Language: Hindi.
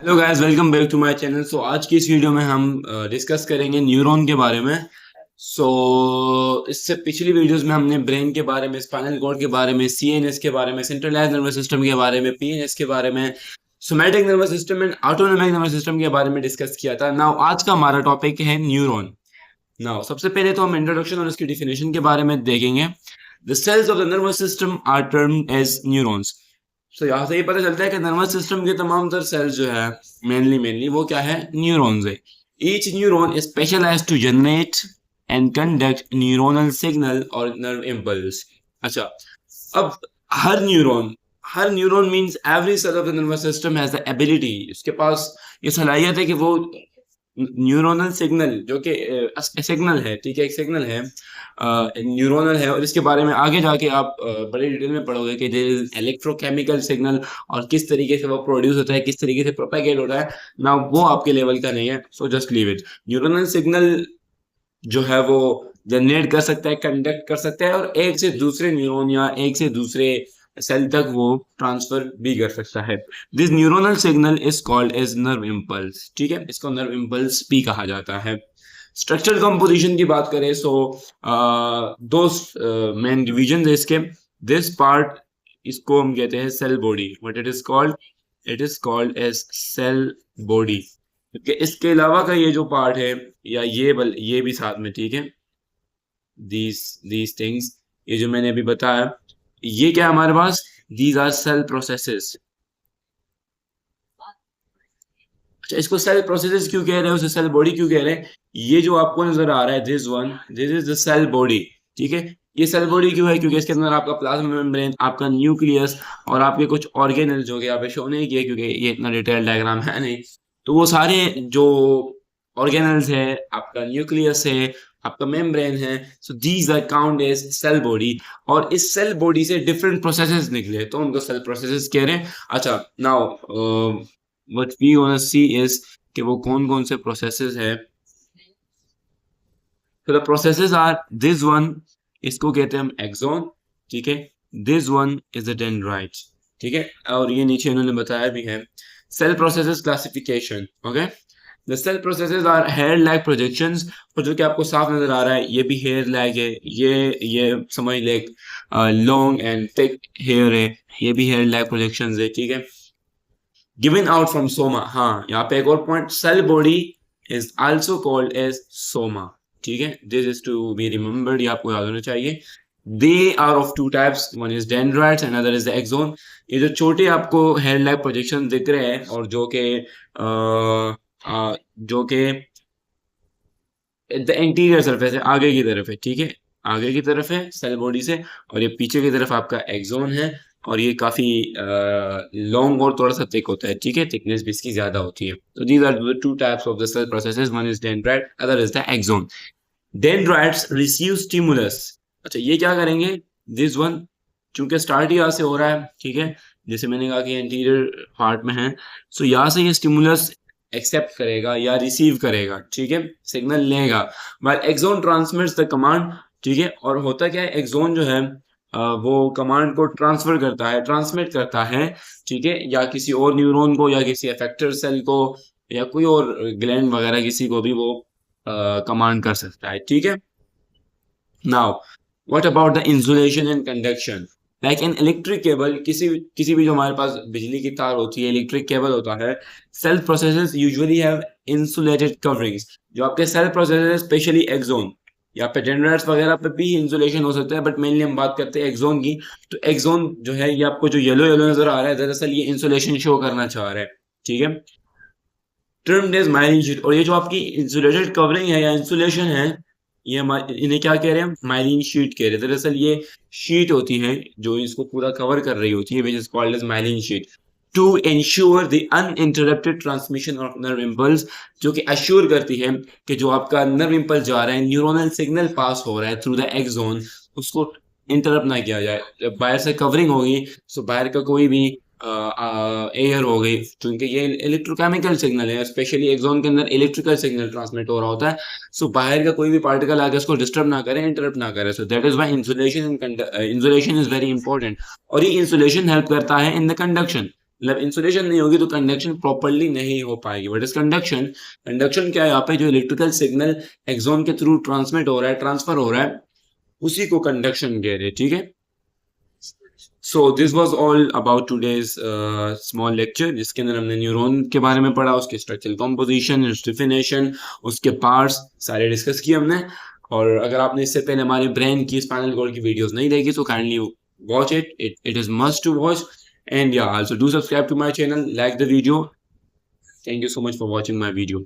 Hello guys, welcome back to my channel. So आज की इस वीडियो में हम डिस्कस करेंगे न्यूरॉन के बारे में। सो इससे पिछली वीडियोस में हमने ब्रेन के बारे में, स्पाइनल कॉर्ड के बारे में, सीएनएस के बारे में, सेंट्रलाइज्ड नर्वस सिस्टम के बारे में, पीएनएस के बारे में, somatic nervous system and autonomic nervous system के बारे में डिस्कस किया था। नाउ आज का हमारा टॉपिक है न्यूरॉन। नाउ सबसे पहले तो हम इंट्रोडक्शन और उसकी डिफिनेशन के बारे में देखेंगे। The cells of the nervous system are termed as neurons. तो यहाँ से ये पता चलता है कि नर्वस सिस्टम के तमाम तर सेल्स जो है मेनली वो क्या है, न्यूरॉन्स है। Each neuron is specialized to generate and conduct neuronal signal और नर्व इम्पल्स। अच्छा, अब हर न्यूरॉन हर neuron means every cell of the nervous system has the ability, उसके पास ये सलाहियत है कि वो न्यूरोनल सिग्नल जो कि सिग्नल है, ठीक है, एक सिग्नल है, न्यूरोनल है। और इसके बारे में आगे जाके आप बड़े डिटेल में पढ़ोगे कि इलेक्ट्रोकेमिकल सिग्नल और किस तरीके से वो प्रोड्यूस होता है, किस तरीके से प्रोपेगेट होता है ना, वो आपके लेवल का नहीं है। So just leave it. Neuronal signal जो है वो जनरेट कर सकता है, कंडक्ट कर सकता है, और एक से दूसरे न्यूरॉन या एक से दूसरे सेल तक वो ट्रांसफर भी कर सकता है। This neuronal signal is called as nerve impulse. ठीक है, इसको नर्व इम्पल्स भी कहा जाता है। स्ट्रक्चरल कंपोजिशन की बात करें सो दो मेन डिविजन है इसके। दिस पार्ट, इसको हम कहते हैं cell body. What it is called as cell body. क्योंकि इसके अलावा का ये जो पार्ट है, या ये भी साथ में, ठीक है, दीज थिंग्स, ये जो मैंने अभी बताया, ये क्या है हमारे पास, दीज आर सेल प्रोसेसेस। अच्छा, इसको सेल प्रोसेसेस क्यों कह रहे हैं, उसे सेल बॉडी क्यों कह रहे हैं? ये जो आपको नजर आ रहा है, this is the cell body. ठीक है, ये सेल बॉडी क्यों है? क्योंकि इसके अंदर आपका प्लाज्मा मेम्ब्रेन, आपका न्यूक्लियस और आपके कुछ ऑर्गेनल्स, जो कि यहाँ पे शो नहीं किए क्योंकि ये इतना डिटेल डायग्राम है नहीं, तो वो सारे जो ऑर्गेनल्स है, आपका न्यूक्लियस है, आपका मेम्ब्रेन है, so these are count as cell body. और इस सेल बॉडी से डिफरेंट प्रोसेसेस निकले तो उनको सेल प्रोसेसेस कह रहे हैं। अच्छा, now what we want to see is कि वो कौन कौन से प्रोसेसेस है। तो the processes are this one, इसको कहते हैं हम एक्सॉन। ठीक है, this one is the dendrite. ठीक है, और ये नीचे इन्होंने बताया भी है। Cell processes classification. Okay, the cell processes are hair like projections. और जो कि आपको साफ नजर आ रहा है, ये भी हेयर लैग है, ये समझ ले, लॉन्ग एंड थिक हेयर है, ये भी हेयर लैग प्रोजेक्शंस है। ठीक है, गिवन आउट फ्रॉम सोमा। हाँ, यहाँ पे एक और point, cell body is also called as soma. ठीक है, this is to be remembered, ये आपको याद होना चाहिए। They are of two types, one is dendrites and other is the axon. ये जो छोटे आपको हेयर लैग प्रोजेक्शन दिख रहे हैं, और जो के द इंटीरियर सरफेस है, आगे की तरफ है। ठीक है, आगे की तरफ है सेल बॉडी से, और ये पीछे की तरफ आपका एक्सोन है। और ये काफी लॉन्ग और थोड़ा सा थिक होता है। ठीक है, थिकनेस भी इसकी ज्यादा होती है। तो these are the two types of the cell processes, one is dendrite, other is the axon. Dendrites receive stimulus. अच्छा, ये क्या करेंगे, दिस वन, चूंकि स्टार्ट यहाँ से हो रहा है, ठीक है, जैसे मैंने कहा कि इंटीरियर पार्ट में है, सो यहाँ से ये स्टिमुलस एक्सेप्ट करेगा या रिसीव करेगा। ठीक है, सिग्नल लेगा, but axon transmits the command. ठीक है, और होता क्या है, एक्सोन जो है वो कमांड को ट्रांसफर करता है, ट्रांसमिट करता है। ठीक है, या किसी और न्यूरॉन को, या किसी अफेक्टर सेल को, या कोई और ग्लैंड वगैरह किसी को भी वो कमांड कर सकता है। ठीक है, now what about the insulation and conduction. Like an electric cable, किसी भी जो हमारे पास बिजली की तार होती है, इलेक्ट्रिक केबल होता है। Cell processes usually have insulated coverings. जो आपके सेल प्रोसेसेस, स्पेशली एक्सोन, या पे डेंड्राइट्स वगैरह पे भी इंसुलेशन हो सकता है, बट मेनली हम बात करते हैं एक्सोन की। तो एक्सोन जो है, ये आपको जो येलो येलो नजर आ रहा है, दरअसल ये इंसुलेशन शो करना चाह रहा है। ठीक है, टर्म्ड एज माइलिन शीट। और ये जो आपकी इंसुलेटेड कवरिंग है या इंसुलेशन है, ये इन्हें क्या कह रहे हैं, माइलिन शीट कह रहे हैं। दरअसल ये शीट होती है जो इसको पूरा कवर कर रही होती है, which is called as myelin sheath, to ensure the uninterrupted transmission of nerve impulse. जो कि अश्योर करती है कि जो आपका नर्व इम्पल्स जा रहा है, न्यूरोनल सिग्नल पास हो रहा है थ्रू द एक्सोन, उसको इंटरप्ट ना किया जाए। जब बाहर से कवरिंग होगी, तो बाहर का कोई भी एयर हो गई, क्योंकि ये इलेक्ट्रोकेमिकल सिग्नल है, स्पेशली एक्सोन के अंदर इलेक्ट्रिकल सिग्नल ट्रांसमिट हो रहा होता है। सो बाहर का कोई भी पार्टिकल आके उसको डिस्टर्ब ना करे, इंटरप्ट ना करे। So that is why insulation is very important. और ये इंसुलेशन हेल्प करता है इन द कंडक्शन। मतलब इंसुलेशन नहीं होगी तो कंडक्शन प्रॉपर्ली नहीं हो पाएगी। What is conduction? कंडक्शन क्या है? यहाँ पे जो इलेक्ट्रिकल सिग्नल एक्सॉन के थ्रू ट्रांसमिट हो रहा है, ट्रांसफर हो रहा है, उसी को कंडक्शन कह रहे हैं, ठीक है। So this was all about today's small lecture, जिसके अंदर हमने न्यूरॉन के बारे में पढ़ा, उसके स्ट्रक्चरल कॉम्पोजिशन, डिफिनेशन, उसके पार्ट्स सारे डिस्कस किए हमने। और अगर आपने इससे पहले हमारे ब्रेन की, स्पाइनल कॉर्ड की वीडियोस नहीं देखी तो kindly watch it is must to watch. And या also do subscribe to my channel, like the video. Thank you so much for watching my video.